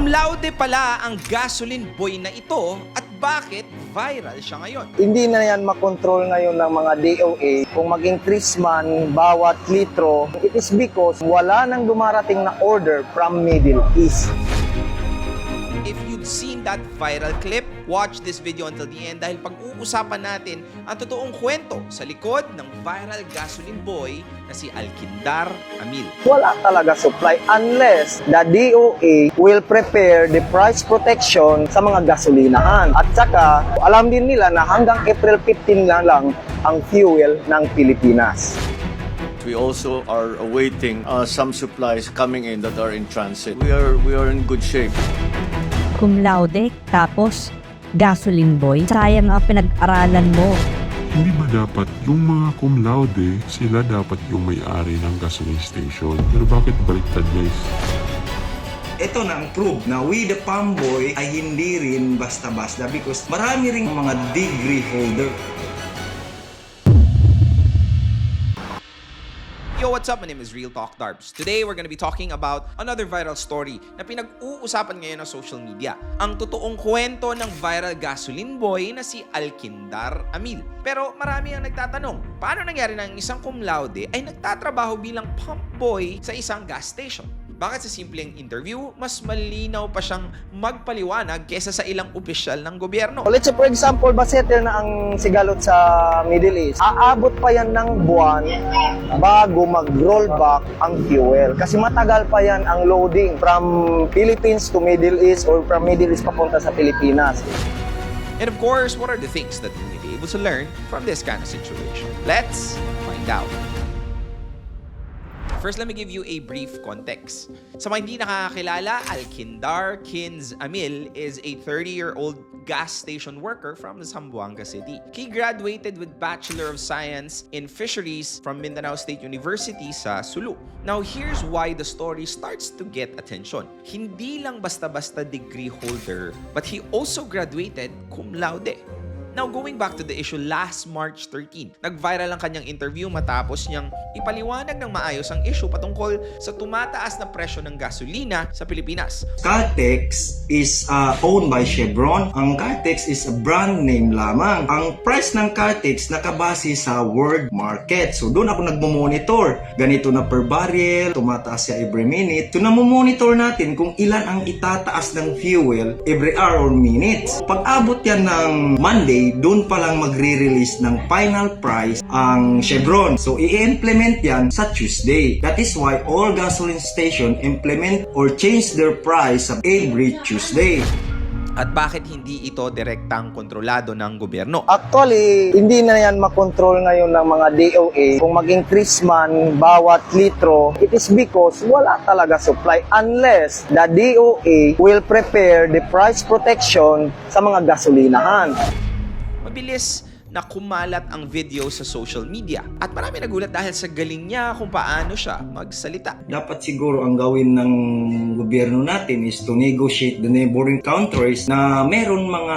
Cum laude pala ang gasoline boy na ito at bakit viral siya ngayon? Hindi na yan makontrol ngayon ng mga DOA kung mag-increase man bawat litro. It is because wala nang dumarating na order from Middle East. If you've seen that viral clip, watch this video until the end dahil pag-uusapan natin ang totoong kwento sa likod ng viral gasoline boy na si Alkindar Amil. Wala talaga supply unless the DOA will prepare the price protection sa mga gasolinahan. At saka, alam din nila na hanggang April 15 na lang ang fuel ng Pilipinas. We also are awaiting some supplies coming in that are in transit. We are in good shape. Cum laude, tapos gasoline boy. Sayang ang pinag-aralan mo. Hindi ba dapat yung mga cum laude, sila dapat yung may-ari ng gasoline station? Pero bakit baliktad, guys? Ito na ang proof na we the Pamboy ay hindi rin basta-basta because marami ring mga degree holder. Yo, what's up? My name is Real Talk Darbs. Today, we're gonna be talking about another viral story na pinag-uusapan ngayon ng social media. Ang totoong kwento ng viral gasoline boy na si Alkindar Amil. Pero marami ang nagtatanong, paano nangyari na ang isang cum laude ay nagtatrabaho bilang pump boy sa isang gas station? Bakit sa simpleng interview, mas malinaw pa siyang magpaliwanag kesa sa ilang opisyal ng gobyerno? Let's say for example, basettle na ang sigalot sa Middle East. Aabot pa yan ng buwan bago mag-rollback ang fuel. Kasi matagal pa yan ang loading from Philippines to Middle East or from Middle East papunta sa Pilipinas. And of course, what are the things that we may be able to learn from this kind of situation? Let's find out. First, let me give you a brief context. Sa mga hindi nakakakilala, Alkindar Kins Amil is a 30-year-old gas station worker from Zamboanga City. He graduated with Bachelor of Science in Fisheries from Mindanao State University sa Sulu. Now, here's why the story starts to get attention. Hindi lang basta-basta degree holder, but he also graduated cum laude. Now, going back to the issue last March 13, nag-viral ang kanyang interview matapos niyang ipaliwanag ng maayos ang issue patungkol sa tumataas na presyo ng gasolina sa Pilipinas. Caltex is owned by Chevron. Ang Caltex is a brand name lamang. Ang price ng Caltex nakabase sa world market. So, doon ako nagmo-monitor. Ganito na per barrel, tumataas siya every minute. So, namomonitor natin kung ilan ang itataas ng fuel every hour or minutes. Pag-abot yan ng Monday, doon pa lang magre-release ng final price ang Chevron. So, i-implement yan sa Tuesday. That is why all gasoline station implement or change their price every Tuesday. At bakit hindi ito direktang kontrolado ng gobyerno? Actually, hindi na yan makontrol ngayon ng mga DOA kung mag-increase man bawat litro. It is because wala talaga supply unless the DOA will prepare the price protection sa mga gasolinahan. Mabilis na kumalat ang video sa social media at marami nagulat dahil sa galing niya kung paano siya magsalita. Dapat siguro ang gawin ng gobyerno natin is to negotiate the neighboring countries na meron mga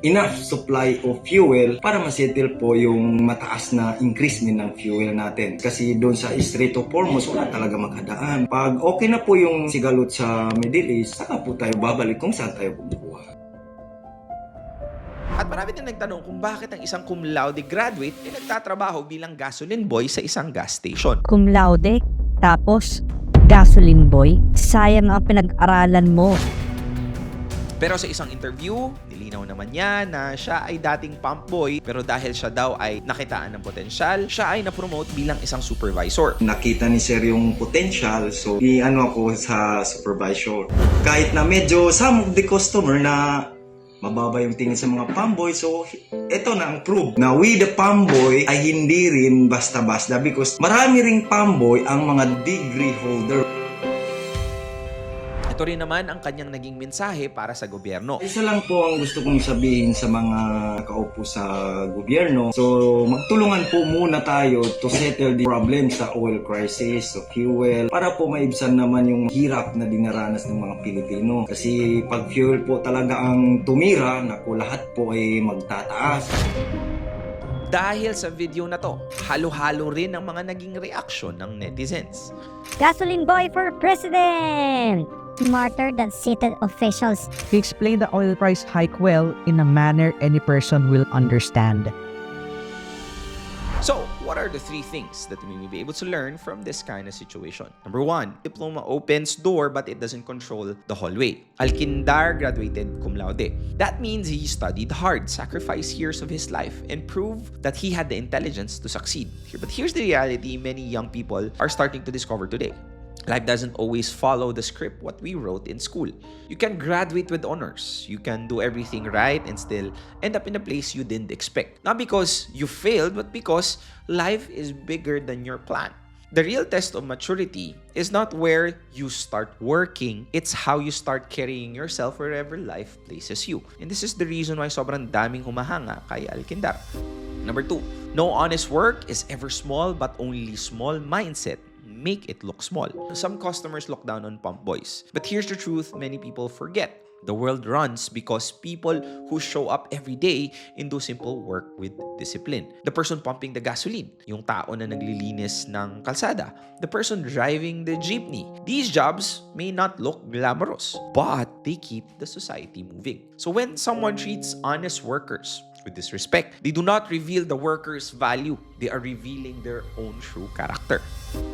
enough supply of fuel para masettle po yung mataas na increase din ng fuel natin. Kasi doon sa Strait of Hormuz wala talaga makadaan. Pag okay na po yung sigalot sa Middle East, saka po tayo babalik kung saan tayo kukuha. At marami din nagtanong kung bakit ang isang cum laude graduate ay nagtatrabaho bilang gasoline boy sa isang gas station. Cum laude, tapos gasoline boy. Sayang ang pinag-aralan mo. Pero sa isang interview, nilinaw naman niya na siya ay dating pump boy pero dahil siya daw ay nakitaan ng potensyal, siya ay na-promote bilang isang supervisor. Nakita ni Sir yung potential, so i-ano ako sa supervisor. Kahit na medyo some of the customer na mababa yung tingin sa mga pamboy. So, ito na ang proof na we the pamboy ay hindi rin basta-basta because marami ring pamboy ang mga degree holder. Ito rin naman ang kanyang naging mensahe para sa gobyerno. Isa lang po ang gusto kong sabihin sa mga nakaupo sa gobyerno. So, magtulungan po muna tayo to settle the problem sa oil crisis, so fuel, para po maibsan naman yung hirap na dinaranas ng mga Pilipino. Kasi pag fuel po talaga ang tumira, naku, lahat po ay magtataas. Dahil sa video na to, halo-halo rin ang mga naging reaksyon ng netizens. Gasoline boy for president! smarter than seated officials. He explained the oil price hike well in a manner any person will understand. So, what are the 3 things that we may be able to learn from this kind of situation? Number 1, diploma opens door but it doesn't control the hallway. Alkindar graduated cum laude. That means he studied hard, sacrificed years of his life, and proved that he had the intelligence to succeed. But here's the reality many young people are starting to discover today. Life doesn't always follow the script what we wrote in school. You can graduate with honors. You can do everything right and still end up in a place you didn't expect. Not because you failed, but because life is bigger than your plan. The real test of maturity is not where you start working, it's how you start carrying yourself wherever life places you. And this is the reason why sobrang daming humahanga kay Alkindar. Number 2, no honest work is ever small, but only small mindset make it look small. Some customers look down on pump boys. But here's the truth many people forget. The world runs because people who show up every day and do simple work with discipline. The person pumping the gasoline, yung tao na naglilinis ng kalsada, the person driving the jeepney. These jobs may not look glamorous, but they keep the society moving. So when someone treats honest workers with disrespect, they do not reveal the workers' value. They are revealing their own true character.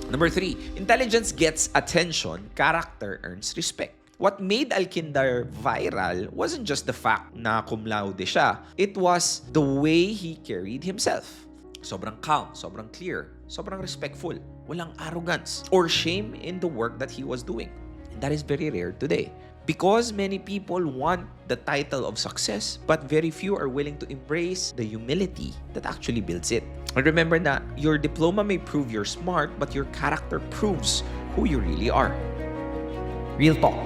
Number 3, intelligence gets attention, character earns respect. What made Alkindar viral wasn't just the fact na cum laude siya. It was the way he carried himself. Sobrang calm, sobrang clear, sobrang respectful. Walang arrogance or shame in the work that he was doing. And that is very rare today. Because many people want the title of success, but very few are willing to embrace the humility that actually builds it. And remember na your diploma may prove you're smart, but your character proves who you really are. Real talk.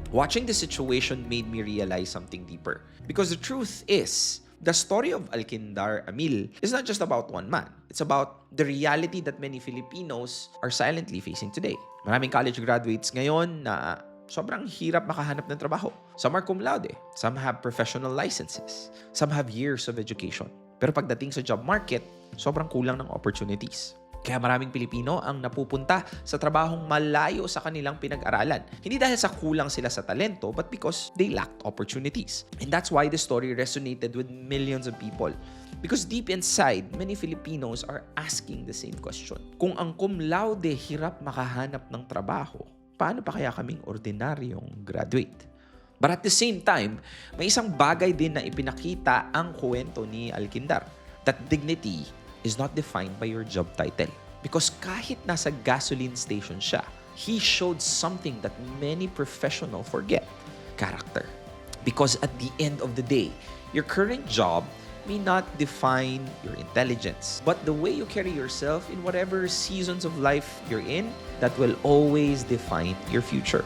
Watching the situation made me realize something deeper. Because the truth is, the story of Alkindar Amil is not just about one man. It's about the reality that many Filipinos are silently facing today. Maraming college graduates ngayon na sobrang hirap makahanap ng trabaho. Some are cum laude. Some have professional licenses. Some have years of education. Pero pagdating sa job market, sobrang kulang ng opportunities. Kaya maraming Pilipino ang napupunta sa trabahong malayo sa kanilang pinag-aralan. Hindi dahil sa kulang sila sa talento, but because they lacked opportunities. And that's why the story resonated with millions of people. Because deep inside, many Filipinos are asking the same question. Kung ang cum laude hirap makahanap ng trabaho, paano pa kaya kaming ordinaryong graduate? But at the same time, may isang bagay din na ipinakita ang kwento ni Alkindar. That dignity is not defined by your job title. Because kahit nasa gasoline station siya, he showed something that many professionals forget. Character. Because at the end of the day, your current job may not define your intelligence. But the way you carry yourself in whatever seasons of life you're in, that will always define your future.